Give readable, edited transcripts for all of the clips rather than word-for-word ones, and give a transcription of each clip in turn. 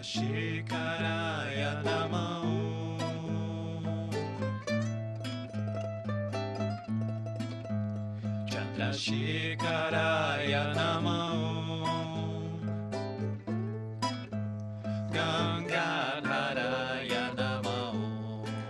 xicaraia na mão. Chandra xicaraia na mão. Gangadharaya Namah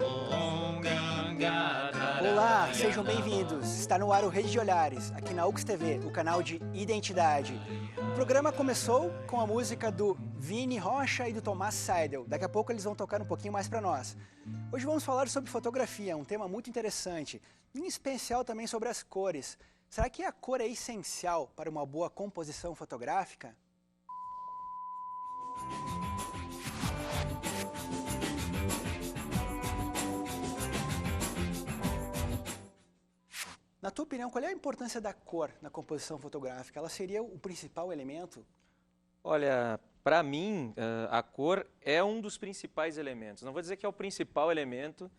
Om Gangadharaya. Olá, sejam bem-vindos. Está no ar o Rede de Olhares, aqui na UX TV, o canal de identidade. O programa começou com a música do Vini Rocha e do Tomás Seidel. Daqui a pouco eles vão tocar um pouquinho mais para nós. Hoje vamos falar sobre fotografia, um tema muito interessante, em especial também sobre as cores. Será que a cor é essencial para uma boa composição fotográfica? Na tua opinião, qual é a importância da cor na composição fotográfica? Ela seria o principal elemento? Olha, para mim, a cor é um dos principais elementos. Não vou dizer que é o principal elemento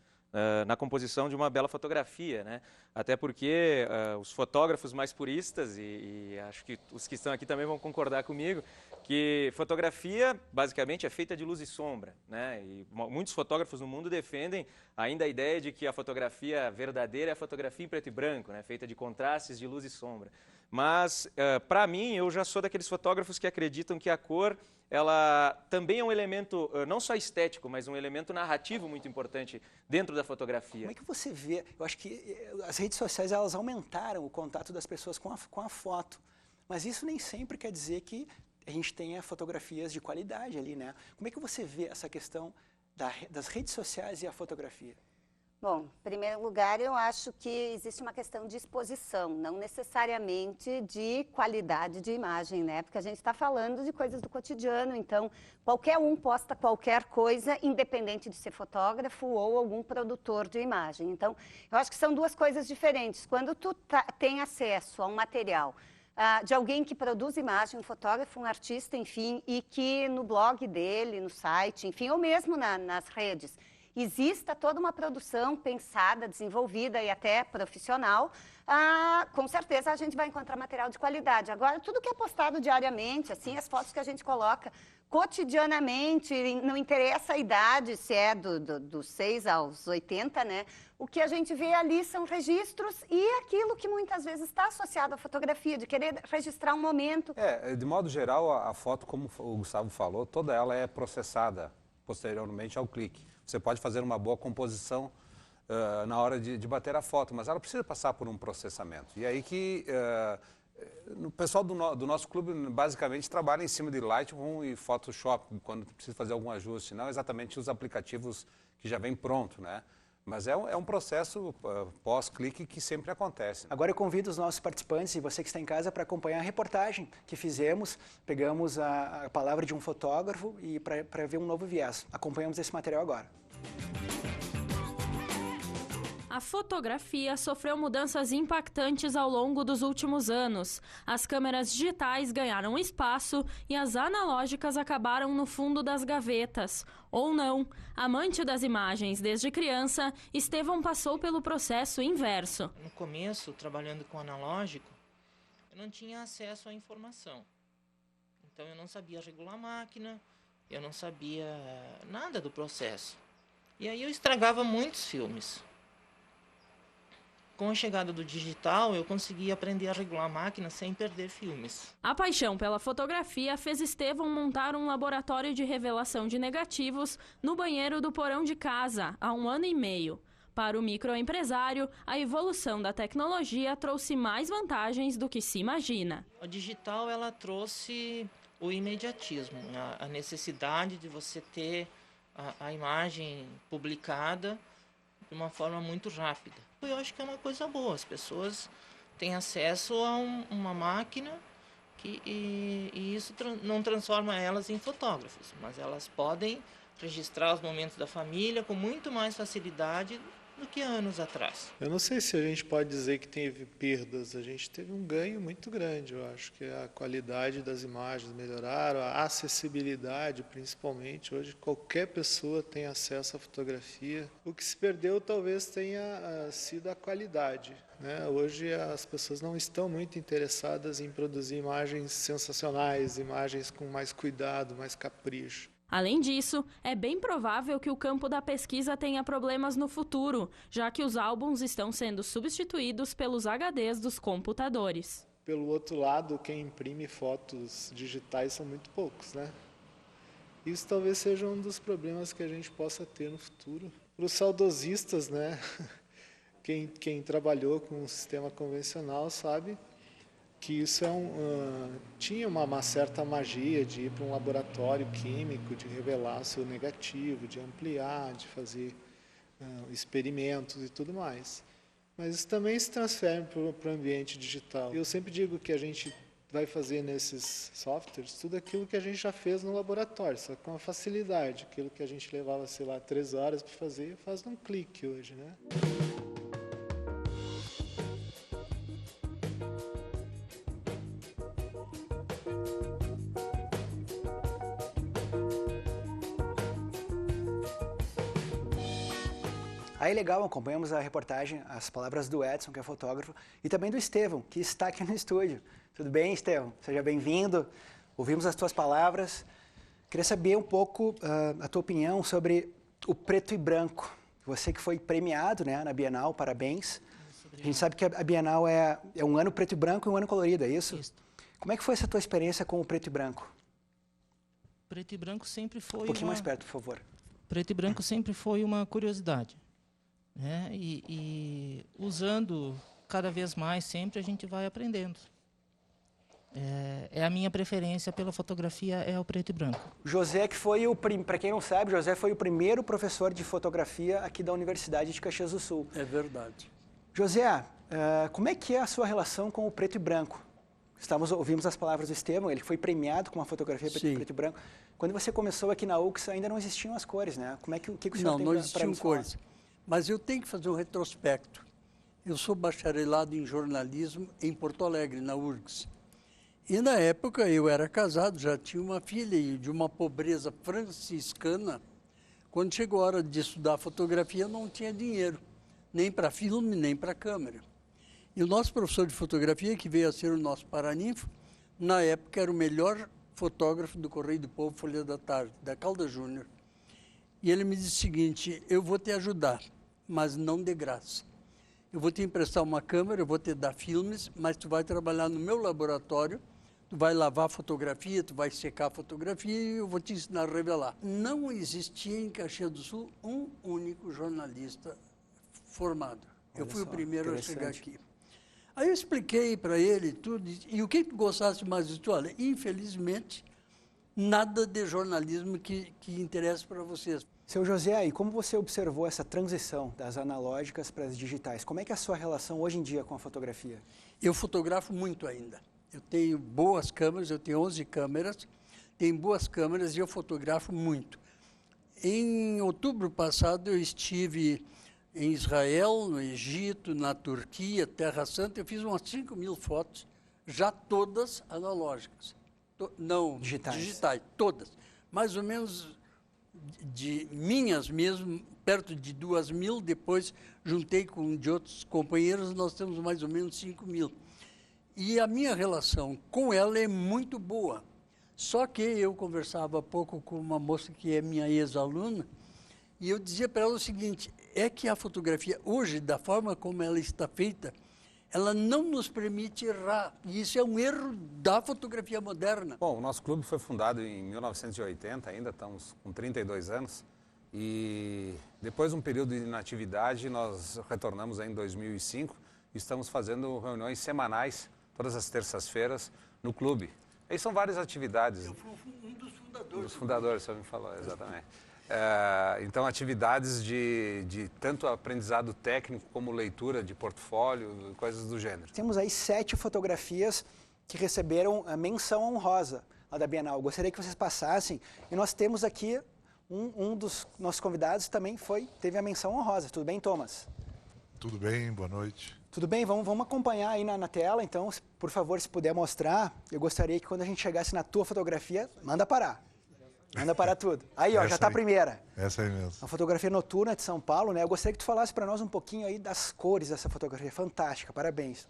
na composição de uma bela fotografia, né? Até porque os fotógrafos mais puristas, e acho que os que estão aqui também vão concordar comigo, que fotografia basicamente é feita de luz e sombra, né? E muitos fotógrafos no mundo defendem ainda a ideia de que a fotografia verdadeira é a fotografia em preto e branco, né? Feita de contrastes de luz e sombra. Mas, para mim, eu já sou daqueles fotógrafos que acreditam que a cor, ela também é um elemento, não só estético, mas um elemento narrativo muito importante dentro da fotografia. Como é que você vê? Eu acho que as redes sociais, elas aumentaram o contato das pessoas com a foto. Mas isso nem sempre quer dizer que a gente tenha fotografias de qualidade ali, né? Como é que você vê essa questão das redes sociais e a fotografia? Bom, em primeiro lugar, eu acho que existe uma questão de exposição, não necessariamente de qualidade de imagem, né? Porque a gente está falando de coisas do cotidiano, então qualquer um posta qualquer coisa, independente de ser fotógrafo ou algum produtor de imagem. Então, eu acho que são duas coisas diferentes. Quando tu tem acesso a um material de alguém que produz imagem, um fotógrafo, um artista, enfim, e que no blog dele, no site, enfim, ou mesmo nas redes, exista toda uma produção pensada, desenvolvida e até profissional, com certeza a gente vai encontrar material de qualidade. Agora, tudo que é postado diariamente, assim, as fotos que a gente coloca cotidianamente, não interessa a idade, se é dos 6 aos 80, né? O que a gente vê ali são registros e aquilo que muitas vezes está associado à fotografia, de querer registrar um momento. De modo geral, a foto, como o Gustavo falou, toda ela é processada posteriormente ao clique. Você pode fazer uma boa composição na hora de bater a foto, mas ela precisa passar por um processamento. E aí que o pessoal do nosso clube basicamente trabalha em cima de Lightroom e Photoshop, quando precisa fazer algum ajuste, não exatamente os aplicativos que já vem pronto, né? Mas é um processo pós-clique que sempre acontece. Agora eu convido os nossos participantes e você que está em casa para acompanhar a reportagem que fizemos. Pegamos a palavra de um fotógrafo e para ver um novo viés. Acompanhamos esse material agora. A fotografia sofreu mudanças impactantes ao longo dos últimos anos. As câmeras digitais ganharam espaço e as analógicas acabaram no fundo das gavetas. Ou não, amante das imagens desde criança, Estevão passou pelo processo inverso. No começo, trabalhando com analógico, eu não tinha acesso à informação. Então eu não sabia regular a máquina, eu não sabia nada do processo. E aí eu estragava muitos filmes. Com a chegada do digital, eu consegui aprender a regular a máquina sem perder filmes. A paixão pela fotografia fez Estevão montar um laboratório de revelação de negativos no banheiro do porão de casa há 1 ano e meio. Para o microempresário, a evolução da tecnologia trouxe mais vantagens do que se imagina. A digital, ela trouxe o imediatismo, a necessidade de você ter a imagem publicada de uma forma muito rápida. Eu acho que é uma coisa boa, as pessoas têm acesso a uma máquina e isso não transforma elas em fotógrafos, mas elas podem registrar os momentos da família com muito mais facilidade do que anos atrás. Eu não sei se a gente pode dizer que teve perdas, a gente teve um ganho muito grande. Eu acho que a qualidade das imagens melhoraram, a acessibilidade principalmente. Hoje qualquer pessoa tem acesso à fotografia. O que se perdeu talvez tenha sido a qualidade, né? Hoje as pessoas não estão muito interessadas em produzir imagens sensacionais, imagens com mais cuidado, mais capricho. Além disso, é bem provável que o campo da pesquisa tenha problemas no futuro, já que os álbuns estão sendo substituídos pelos HDs dos computadores. Pelo outro lado, quem imprime fotos digitais são muito poucos, né? Isso talvez seja um dos problemas que a gente possa ter no futuro. Para os saudosistas, né? Quem trabalhou com um sistema convencional sabe que isso tinha uma certa magia de ir para um laboratório químico, de revelar seu negativo, de ampliar, de fazer experimentos e tudo mais. Mas isso também se transfere para o ambiente digital. Eu sempre digo que a gente vai fazer nesses softwares tudo aquilo que a gente já fez no laboratório, só com uma facilidade. Aquilo que a gente levava, sei lá, 3 horas para fazer, faz num clique hoje, né? Aí legal, acompanhamos a reportagem, as palavras do Edson, que é fotógrafo, e também do Estevão, que está aqui no estúdio. Tudo bem, Estevão? Seja bem-vindo. Ouvimos as tuas palavras. Queria saber um pouco a tua opinião sobre o preto e branco. Você que foi premiado, né, na Bienal, parabéns. A gente sabe que a Bienal é um ano preto e branco e um ano colorido, é isso? Isso. Como é que foi essa tua experiência com o preto e branco? Preto e branco sempre foi Um pouquinho mais perto, por favor. Preto e branco sempre foi uma curiosidade, né? E usando cada vez mais, sempre a gente vai aprendendo. É a minha preferência pela fotografia, é o preto e branco. José, que foi para quem não sabe, José foi o primeiro professor de fotografia aqui da Universidade de Caxias do Sul. É verdade. José, como é que é a sua relação com o preto e branco? Ouvimos as palavras do Estevão, ele foi premiado com uma fotografia preto e branco. Quando você começou aqui na UX, ainda não existiam as cores, né? Como é que o senhor tem para nos falar? Não existiam cores. Mas eu tenho que fazer um retrospecto. Eu sou bacharelado em jornalismo em Porto Alegre, na URGS. E na época eu era casado, já tinha uma filha e de uma pobreza franciscana. Quando chegou a hora de estudar fotografia, eu não tinha dinheiro, nem para filme, nem para câmera. E o nosso professor de fotografia, que veio a ser o nosso paraninfo, na época era o melhor fotógrafo do Correio do Povo, Folha da Tarde, da Calda Júnior. E ele me disse o seguinte: eu vou te ajudar, mas não de graça. Eu vou te emprestar uma câmera, eu vou te dar filmes, mas tu vai trabalhar no meu laboratório, tu vai lavar fotografia, tu vai secar a fotografia e eu vou te ensinar a revelar. Não existia em Caxias do Sul um único jornalista formado. Eu fui o primeiro a chegar aqui. Aí eu expliquei para ele tudo, e o que tu gostasse mais disso? Olha, infelizmente, nada de jornalismo que interessa para vocês. Seu José, e como você observou essa transição das analógicas para as digitais? Como é que é a sua relação hoje em dia com a fotografia? Eu fotografo muito ainda. Eu tenho boas câmeras, eu tenho 11 câmeras, tenho boas câmeras e eu fotografo muito. Em outubro passado eu estive em Israel, no Egito, na Turquia, Terra Santa. Eu fiz umas 5.000 fotos, já todas analógicas. Não, digitais, todas. Mais ou menos de minhas mesmo, perto de 2.000, depois juntei com de outros companheiros, nós temos mais ou menos 5.000. E a minha relação com ela é muito boa. Só que eu conversava há pouco com uma moça que é minha ex-aluna, e eu dizia para ela o seguinte: é que a fotografia hoje, da forma como ela está feita, ela não nos permite errar. E isso é um erro da fotografia moderna. Bom, o nosso clube foi fundado em 1980, ainda estamos com 32 anos. E depois de um período de inatividade, nós retornamos em 2005 e estamos fazendo reuniões semanais, todas as terças-feiras, no clube. Aí são várias atividades. Eu fui um dos fundadores. Um dos fundadores, você me falou, exatamente. Então, atividades de tanto aprendizado técnico como leitura de portfólio, coisas do gênero. Temos aí 7 fotografias que receberam a menção honrosa lá da Bienal. Eu gostaria que vocês passassem. E nós temos aqui um dos nossos convidados também teve a menção honrosa. Tudo bem, Thomas? Tudo bem, boa noite. Tudo bem, vamos acompanhar aí na tela. Então, por favor, se puder mostrar, eu gostaria que quando a gente chegasse na tua fotografia, manda parar. Manda parar tudo. Aí, ó, já está a primeira. Essa aí mesmo. Uma fotografia noturna de São Paulo, né? Eu gostaria que tu falasse para nós um pouquinho aí das cores dessa fotografia. Fantástica, parabéns.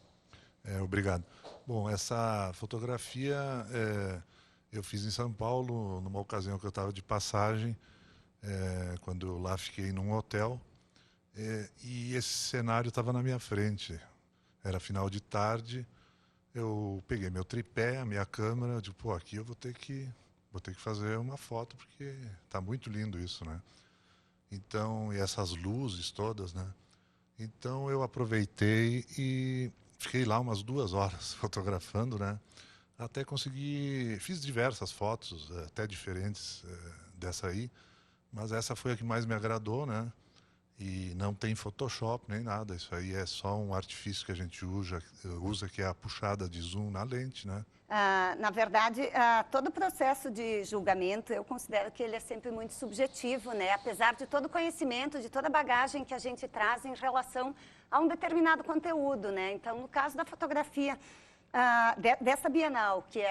Obrigado. Bom, essa fotografia Eu fiz em São Paulo, numa ocasião que eu estava de passagem, quando eu lá fiquei num hotel, e esse cenário estava na minha frente. Era final de tarde, eu peguei meu tripé, a minha câmera, digo, pô, aqui eu vou ter que fazer uma foto, porque está muito lindo isso, né? Então, e essas luzes todas, né? Então eu aproveitei e fiquei lá umas 2 horas fotografando, né? Até conseguir, fiz diversas fotos, até diferentes dessa aí, mas essa foi a que mais me agradou, né? E não tem Photoshop nem nada, isso aí é só um artifício que a gente usa que é a puxada de zoom na lente, né? Na verdade, todo o processo de julgamento, eu considero que ele é sempre muito subjetivo, né? Apesar de todo o conhecimento, de toda a bagagem que a gente traz em relação a um determinado conteúdo, né? Então, no caso da fotografia, dessa Bienal, que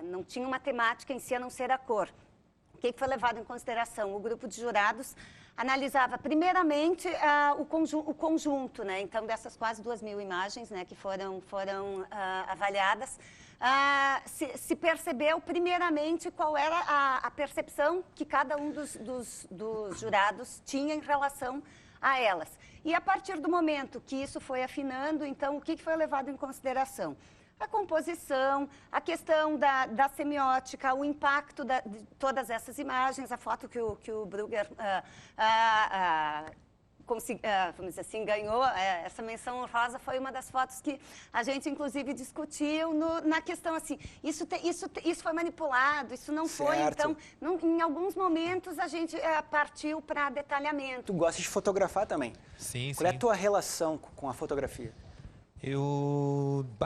não tinha uma temática em si a não ser a cor, o que foi levado em consideração? O grupo de jurados analisava primeiramente o conjunto, né? Então, dessas quase 2.000 imagens, né, que foram avaliadas, se percebeu primeiramente qual era a percepção que cada um dos jurados tinha em relação a elas. E a partir do momento que isso foi afinando, então, o que foi levado em consideração? A composição, a questão da semiótica, o impacto de todas essas imagens, a foto que o Brugger vamos dizer assim, ganhou, essa menção honrosa foi uma das fotos que a gente, inclusive, discutiu na questão assim, isso foi manipulado, isso não foi, então, em alguns momentos a gente partiu para detalhamento. Tu gosta de fotografar também? Sim, Qual é a tua relação com a fotografia?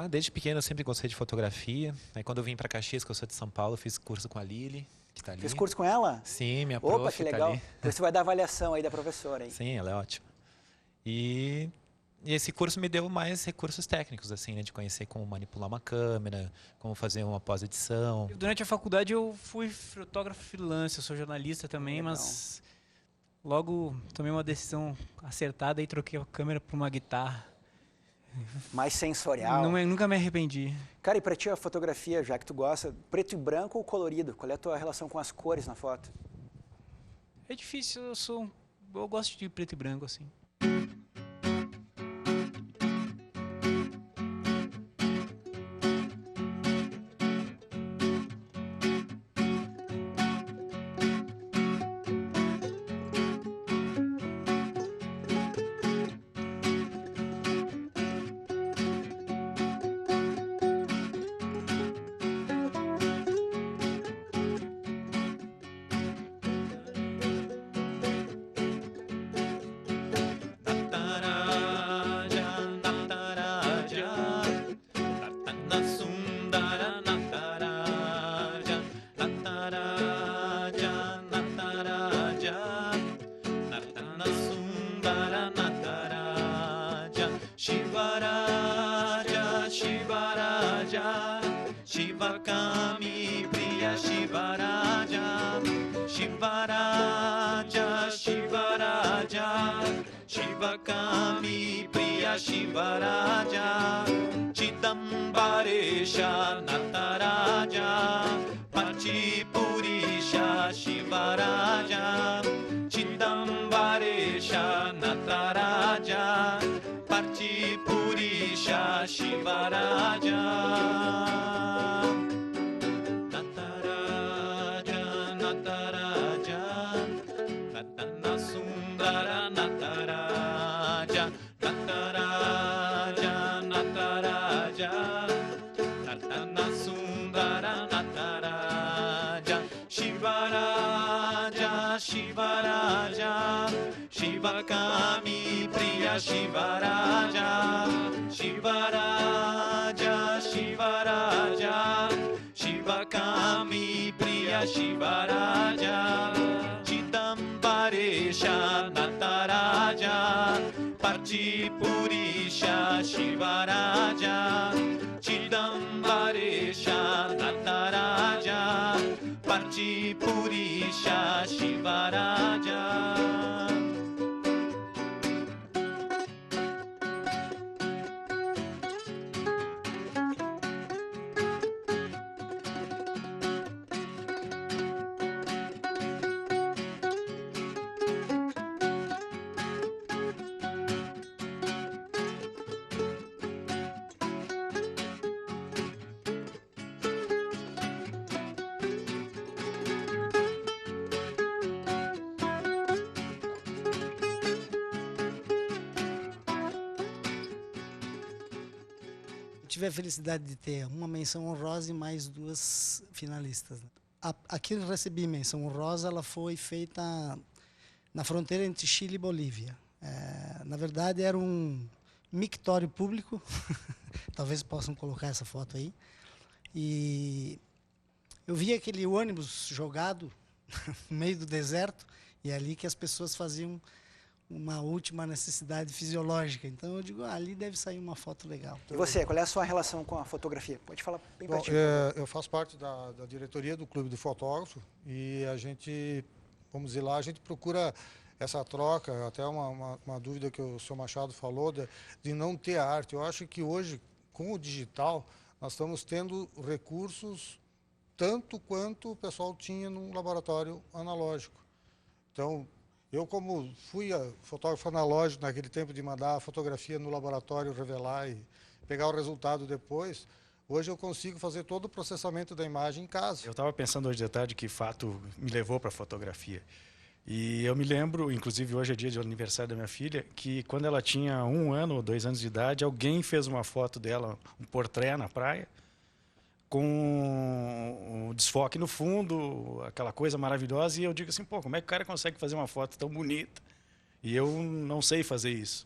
Desde pequeno, eu sempre gostei de fotografia. Aí, quando eu vim para Caxias, que eu sou de São Paulo, eu fiz curso com a Lili, que está ali. Fez curso com ela? Sim, minha prof. Opa, que legal. Então você vai dar avaliação aí da professora, hein? Sim, ela é ótima. E esse curso me deu mais recursos técnicos, assim, né? De conhecer como manipular uma câmera, como fazer uma pós-edição. Durante a faculdade eu fui fotógrafo freelance, eu sou jornalista também, mas logo tomei uma decisão acertada e troquei a câmera por uma guitarra. Mais sensorial. Nunca me arrependi. Cara, e pra ti a fotografia, já que tu gosta, preto e branco ou colorido? Qual é a tua relação com as cores na foto? É difícil, eu gosto de preto e branco, assim. Shivakami Priya Shivaraja Shivaraja Shivaraja Shivakami Priya Shivaraja Chidambaresha Nataraja Patipurisha Shivaraja Chidambaresha Nataraja Patipurisha Shivaraja Shivaraja Shivakami Priya Shivaraja Shivaraja Shivaraja Shivakami Priya Shivaraja Chidambaresha Nataraja Partipurisha Shivaraja Chidambaresha Nataraja Partipurisha Shivaraja tive a felicidade de ter uma menção honrosa e mais 2 finalistas. Aqui eu recebi menção honrosa, ela foi feita na fronteira entre Chile e Bolívia. Na verdade, era um mictório público, talvez possam colocar essa foto aí, e eu vi aquele ônibus jogado no meio do deserto, e é ali que as pessoas faziam uma última necessidade fisiológica. Então eu digo, ali deve sair uma foto legal. E você, qual é a sua relação com a fotografia? Pode falar bem pertinho. Eu faço parte da diretoria do Clube do Fotógrafo e a gente, vamos dizer lá, a gente procura essa troca, até uma dúvida que o senhor Machado falou, de não ter arte. Eu acho que hoje, com o digital, nós estamos tendo recursos tanto quanto o pessoal tinha num laboratório analógico. Então, eu como fui fotógrafo analógico naquele tempo de mandar a fotografia no laboratório, revelar e pegar o resultado depois, hoje eu consigo fazer todo o processamento da imagem em casa. Eu estava pensando hoje de tarde que fato me levou para a fotografia. E eu me lembro, inclusive hoje é dia de aniversário da minha filha, que quando ela tinha 1 ano ou 2 anos de idade, alguém fez uma foto dela, um portré na praia, com um desfoque no fundo, aquela coisa maravilhosa, e eu digo assim, pô, como é que o cara consegue fazer uma foto tão bonita? E eu não sei fazer isso.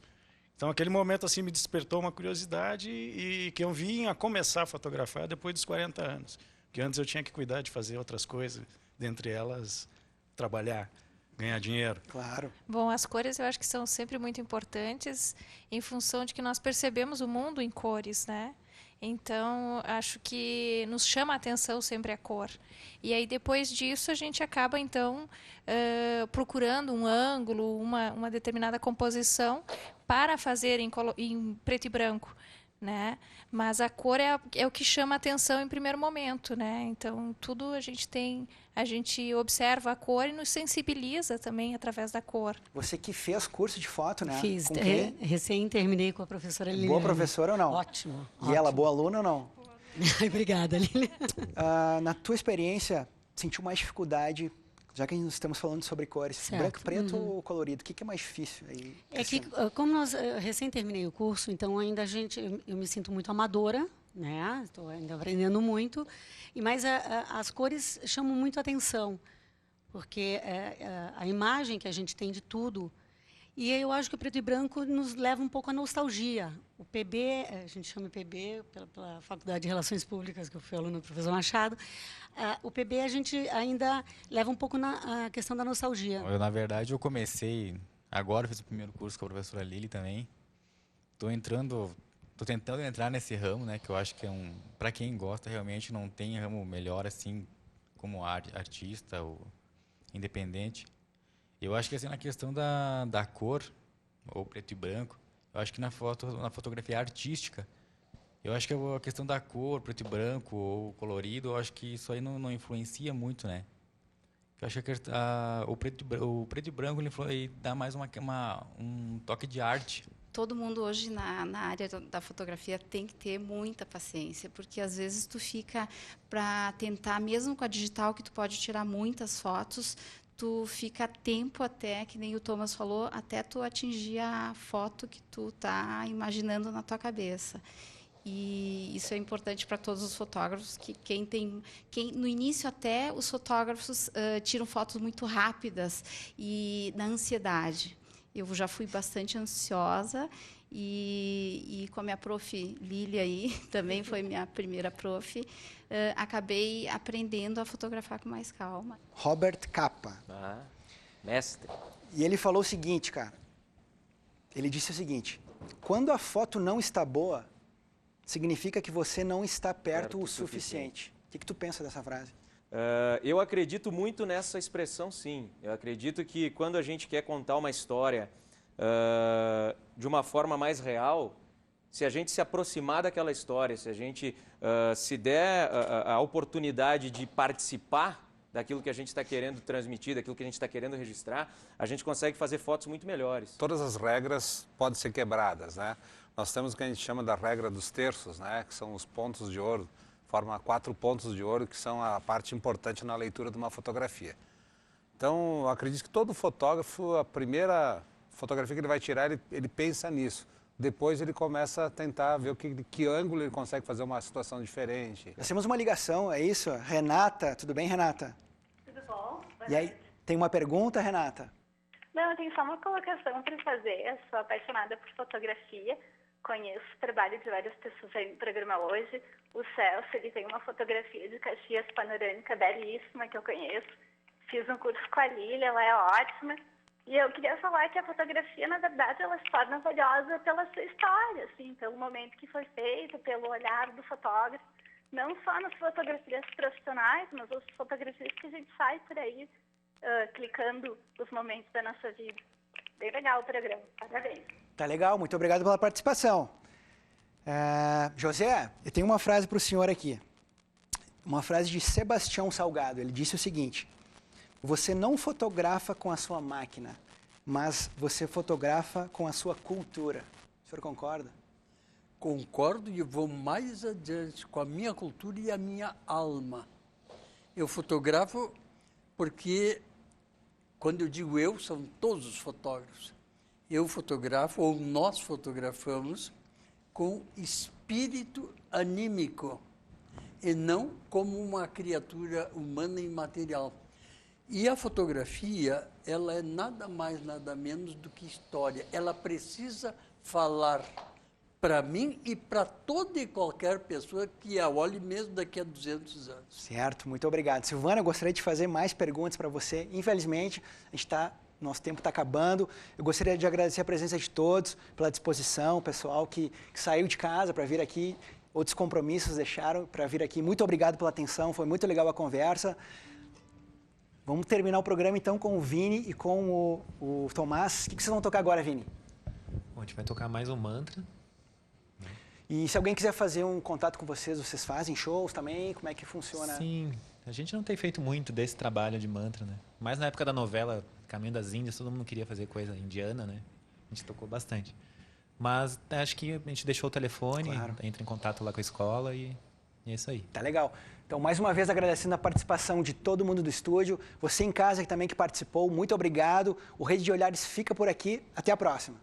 Então, aquele momento assim me despertou uma curiosidade e que eu vim a começar a fotografar depois dos 40 anos. Porque antes eu tinha que cuidar de fazer outras coisas, dentre elas trabalhar, ganhar dinheiro. Claro. Bom, as cores eu acho que são sempre muito importantes em função de que nós percebemos o mundo em cores, né? Então, acho que nos chama a atenção sempre a cor. E aí, depois disso, a gente acaba, então, procurando um ângulo, uma determinada composição para fazer em preto e branco, né? Mas a cor é o que chama a atenção em primeiro momento, né? Então, tudo a gente observa a cor e nos sensibiliza também através da cor. Você que fez curso de foto, né? Fiz. Recém terminei com a professora Liliane. Boa professora ou não? Ótimo. E ela, boa aluna ou não? Obrigada, Liliane. Na tua experiência, sentiu mais dificuldade, já que estamos falando sobre cores, Certo. branco, preto ou colorido? O que é mais difícil aí? É que, como eu recém terminei o curso, então ainda eu me sinto muito amadora, né? Estou ainda aprendendo muito, mas as cores chamam muito a atenção, porque a imagem que a gente tem de tudo, e eu acho que o preto e branco nos leva um pouco à nostalgia. O PB, a gente chama PB pela Faculdade de Relações Públicas, que eu fui aluna do professor Machado, o PB a gente ainda leva um pouco na questão da nostalgia. Na verdade, eu comecei agora, fiz o primeiro curso com a professora Lili também. Estou tentando entrar nesse ramo, né, que eu acho que para quem gosta, realmente não tem ramo melhor assim como artista ou independente. Eu acho que assim, na questão da cor, ou preto e branco, eu acho que na fotografia artística, eu acho que a questão da cor, preto e branco ou colorido, eu acho que isso aí não influencia muito, né? Eu acho que o preto e branco ele dá mais um toque de arte. Todo mundo hoje na área da fotografia tem que ter muita paciência, porque às vezes tu fica para tentar, mesmo com a digital, que tu pode tirar muitas fotos, tu fica tempo até, que nem o Thomas falou, até tu atingir a foto que tu tá imaginando na tua cabeça. E isso é importante para todos os fotógrafos, que no início até os fotógrafos tiram fotos muito rápidas e na ansiedade. Eu já fui bastante ansiosa e com a minha prof. Lili aí, também foi minha primeira prof, acabei aprendendo a fotografar com mais calma. Robert Capa. Mestre. E ele falou o seguinte, cara. Ele disse o seguinte: quando a foto não está boa, significa que você não está perto o suficiente. O que tu pensa dessa frase? Eu acredito muito nessa expressão, sim. Eu acredito que quando a gente quer contar uma história de uma forma mais real, se a gente se aproximar daquela história, se a gente se der a oportunidade de participar daquilo que a gente está querendo transmitir, daquilo que a gente está querendo registrar, a gente consegue fazer fotos muito melhores. Todas as regras podem ser quebradas, né? Nós temos o que a gente chama da regra dos terços, né? Que são os pontos de ouro, forma 4 pontos de ouro, que são a parte importante na leitura de uma fotografia. Então, eu acredito que todo fotógrafo, a primeira fotografia que ele vai tirar, ele pensa nisso. depois ele começa a tentar ver que ângulo ele consegue fazer uma situação diferente. Nós temos uma ligação, é isso? Renata, tudo bem, Renata? Tudo bom? E aí, tem uma pergunta, Renata? Não, eu tenho só uma colocação para fazer. Eu sou apaixonada por fotografia, conheço o trabalho de várias pessoas aí no programa hoje. O Celso, ele tem uma fotografia de Caxias panorâmica belíssima que eu conheço. Fiz um curso com a Lília, ela é ótima. E eu queria falar que a fotografia, na verdade, ela se torna valiosa pela sua história, assim, pelo momento que foi feito, pelo olhar do fotógrafo. Não só nas fotografias profissionais, mas as fotografias que a gente sai por aí, clicando os momentos da nossa vida. Bem legal o programa. Parabéns. Tá legal, muito obrigado pela participação. José, eu tenho uma frase para o senhor aqui. Uma frase de Sebastião Salgado. Ele disse o seguinte: você não fotografa com a sua máquina, mas você fotografa com a sua cultura. O senhor concorda? Concordo e vou mais adiante com a minha cultura e a minha alma. Eu fotografo porque, quando eu digo eu, são todos os fotógrafos. Eu fotografo, ou nós fotografamos, com espírito anímico e não como uma criatura humana e material. E a fotografia, ela é nada mais, nada menos do que história. Ela precisa falar para mim e para toda e qualquer pessoa que a olhe mesmo daqui a 200 anos. Certo, muito obrigado. Silvana, eu gostaria de fazer mais perguntas para você. Infelizmente, nosso tempo está acabando. Eu gostaria de agradecer a presença de todos, pela disposição, o pessoal que saiu de casa para vir aqui, outros compromissos deixaram para vir aqui. Muito obrigado pela atenção, foi muito legal a conversa. Vamos terminar o programa então com o Vini e com o Tomás. O que vocês vão tocar agora, Vini? Bom, a gente vai tocar mais um mantra. E se alguém quiser fazer um contato com vocês, vocês fazem shows também? Como é que funciona? Sim, a gente não tem feito muito desse trabalho de mantra, né? Mas na época da novela Caminho das Índias, todo mundo queria fazer coisa indiana, né? A gente tocou bastante. Mas acho que a gente deixou o telefone, claro, entra em contato lá com a escola e é isso aí. Tá legal. Então, mais uma vez, agradecendo a participação de todo mundo do estúdio. Você em casa também que participou, muito obrigado. O Rede de Olhares fica por aqui. Até a próxima.